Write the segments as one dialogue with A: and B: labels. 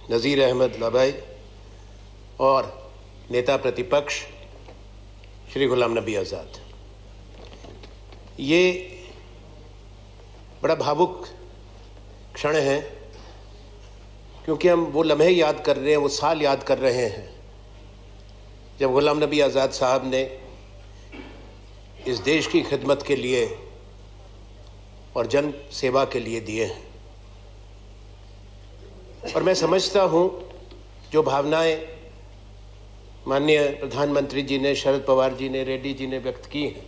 A: नज़ीर अहमद लबाई और नेता प्रतिपक्ष श्री गुलाम नबी आज़ाद, ये बड़ा भावुक क्षण है क्योंकि हम वो लम्हे याद कर रहे हैं, वो साल याद कर रहे हैं जब गुलाम नबी आज़ाद साहब ने इस देश की खिदमत के लिए और जन सेवा के लिए दिए हैं। और मैं समझता हूँ जो भावनाएं माननीय प्रधानमंत्री जी ने, शरद पवार जी ने, रेड्डी जी ने व्यक्त की हैं,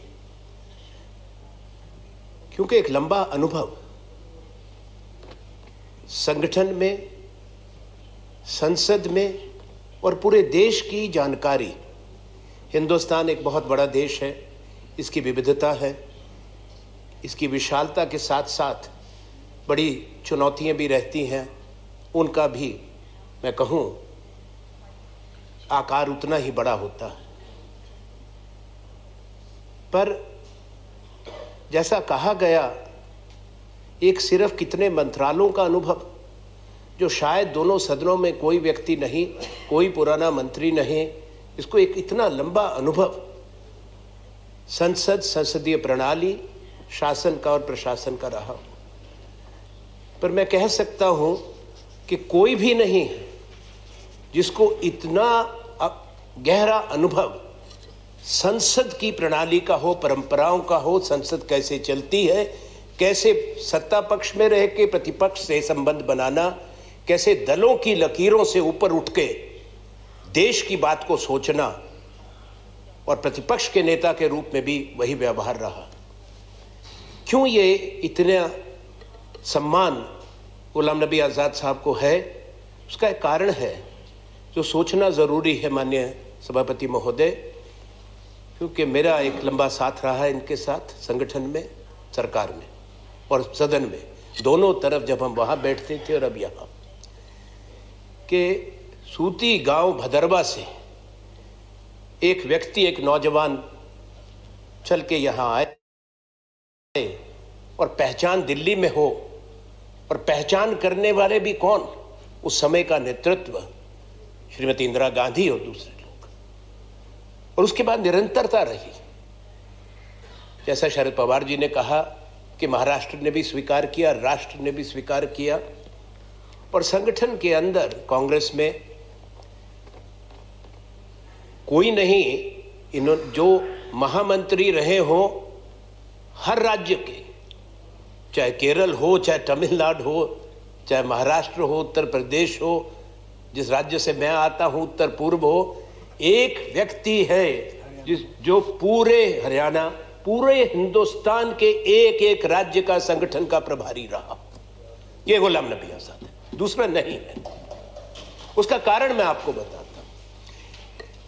A: क्योंकि एक लंबा अनुभव संगठन में, संसद में और पूरे देश की जानकारी। हिंदुस्तान एक बहुत बड़ा देश है, इसकी विविधता है, इसकी विशालता के साथ साथ बड़ी चुनौतियां भी रहती हैं, उनका भी मैं कहूँ आकार उतना ही बड़ा होता है। पर जैसा कहा गया, एक सिर्फ कितने मंत्रालयों का अनुभव, जो शायद दोनों सदनों में कोई व्यक्ति नहीं, कोई पुराना मंत्री नहीं, इसको एक इतना लंबा अनुभव संसद, संसदीय प्रणाली, शासन का और प्रशासन का रहा। पर मैं कह सकता हूं कि कोई भी नहीं है जिसको इतना गहरा अनुभव संसद की प्रणाली का हो, परंपराओं का हो, संसद कैसे चलती है, कैसे सत्ता पक्ष में रह के प्रतिपक्ष से संबंध बनाना, कैसे दलों की लकीरों से ऊपर उठ के देश की बात को सोचना, और प्रतिपक्ष के नेता के रूप में भी वही व्यवहार रहा। क्यों ये इतना सम्मान गुलाम नबी आज़ाद साहब को है, उसका एक कारण है जो सोचना ज़रूरी है माननीय सभापति महोदय, क्योंकि मेरा एक लंबा साथ रहा है इनके साथ, संगठन में, सरकार में और सदन में, दोनों तरफ जब हम वहाँ बैठते थे और अब यहाँ, कि सूती गांव भदरवा से एक व्यक्ति, एक नौजवान चल के यहाँ आए और पहचान दिल्ली में हो, और पहचान करने वाले भी कौन, उस समय का नेतृत्व श्रीमती इंदिरा गांधी और दूसरे लोग, और उसके बाद निरंतरता रही। जैसा शरद पवार जी ने कहा कि महाराष्ट्र ने भी स्वीकार किया, राष्ट्र ने भी स्वीकार किया, और संगठन के अंदर कांग्रेस में कोई नहीं, इन्होंने जो महामंत्री रहे हो हर राज्य के, चाहे केरल हो, चाहे तमिलनाडु हो, चाहे महाराष्ट्र हो, उत्तर प्रदेश हो, जिस राज्य से मैं आता हूं उत्तर पूर्व हो, एक व्यक्ति है जो पूरे हरियाणा, पूरे हिंदुस्तान के एक एक राज्य का संगठन का प्रभारी रहा, ये गुलाम नबी आज़ाद है, दूसरा नहीं है। उसका कारण मैं आपको बताता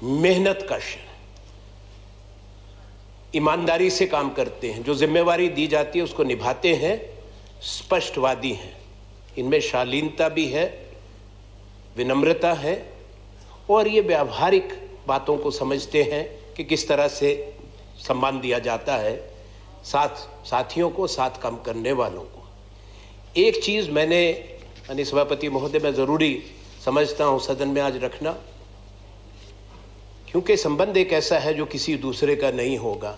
A: हूं। मेहनत कश, ईमानदारी से काम करते हैं, जो जिम्मेवारी दी जाती है उसको निभाते हैं, स्पष्टवादी हैं, इनमें शालीनता भी है, विनम्रता है, और ये व्यावहारिक बातों को समझते हैं कि किस तरह से सम्मान दिया जाता है साथियों को, साथ काम करने वालों को। एक चीज़ मैंने यानी सभापति महोदय मैं ज़रूरी समझता हूँ सदन में आज रखना, क्योंकि संबंध एक ऐसा है जो किसी दूसरे का नहीं होगा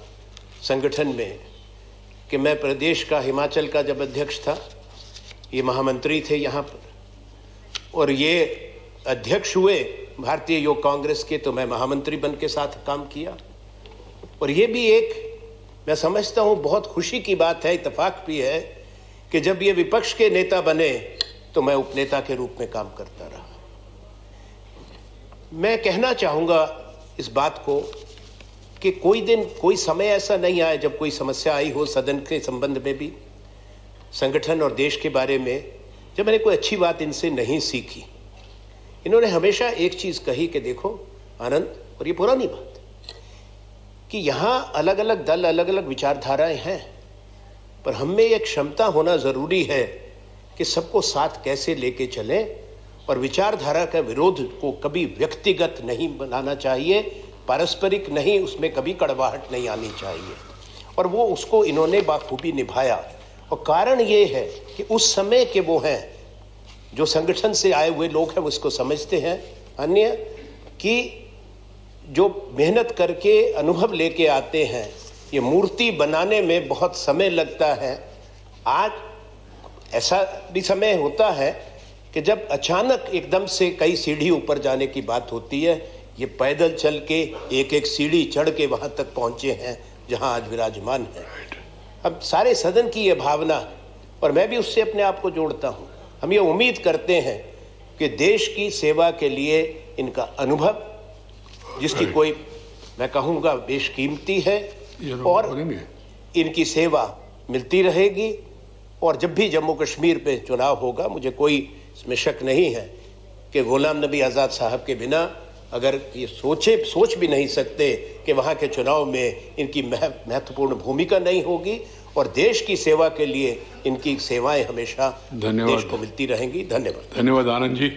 A: संगठन में, कि मैं प्रदेश का, हिमाचल का जब अध्यक्ष था, ये महामंत्री थे यहाँ पर, और ये अध्यक्ष हुए भारतीय योग कांग्रेस के, तो मैं महामंत्री बन के साथ काम किया। और ये भी एक मैं समझता हूँ बहुत खुशी की बात है, इत्तेफाक भी है, कि जब ये विपक्ष के नेता बने तो मैं उपनेता के रूप में काम करता रहा। मैं कहना चाहूँगा इस बात को कि कोई दिन, कोई समय ऐसा नहीं आया जब कोई समस्या आई हो सदन के संबंध में भी, संगठन और देश के बारे में, जब मैंने कोई अच्छी बात इनसे नहीं सीखी। इन्होंने हमेशा एक चीज़ कही कि देखो आनंद, और ये पुरानी बात, कि यहाँ अलग अलग दल, अलग अलग विचारधाराएं हैं, पर हमें एक क्षमता होना ज़रूरी है कि सबको साथ कैसे लेके चलें, और विचारधारा का विरोध को कभी व्यक्तिगत नहीं बनाना चाहिए, पारस्परिक नहीं, उसमें कभी कड़वाहट नहीं आनी चाहिए, और वो उसको इन्होंने बाखूबी निभाया। और कारण ये है कि उस समय के वो हैं जो संगठन से आए हुए लोग हैं वो इसको समझते हैं। अन्य कि जो मेहनत करके अनुभव लेके आते हैं, ये मूर्ति बनाने में बहुत समय लगता है। आज ऐसा भी समय होता है कि जब अचानक एकदम से कई सीढ़ी ऊपर जाने की बात होती है, ये पैदल चल के एक एक सीढ़ी चढ़ के वहां तक पहुंचे हैं जहां आज विराजमान है। अब सारे सदन की ये भावना, और मैं भी उससे अपने आप को जोड़ता हूं, हम ये उम्मीद करते हैं कि देश की सेवा के लिए इनका अनुभव, जिसकी कोई मैं कहूँगा बेशकीमती है, और इनकी सेवा मिलती रहेगी। और जब भी जम्मू कश्मीर पे चुनाव होगा, मुझे कोई इसमें शक नहीं है कि गुलाम नबी आज़ाद साहब के बिना अगर ये सोच भी नहीं सकते कि वहाँ के चुनाव में इनकी महत्वपूर्ण भूमिका नहीं होगी, और देश की सेवा के लिए इनकी सेवाएं हमेशा देश को मिलती रहेंगी। धन्यवाद।
B: धन्यवाद आनंद जी।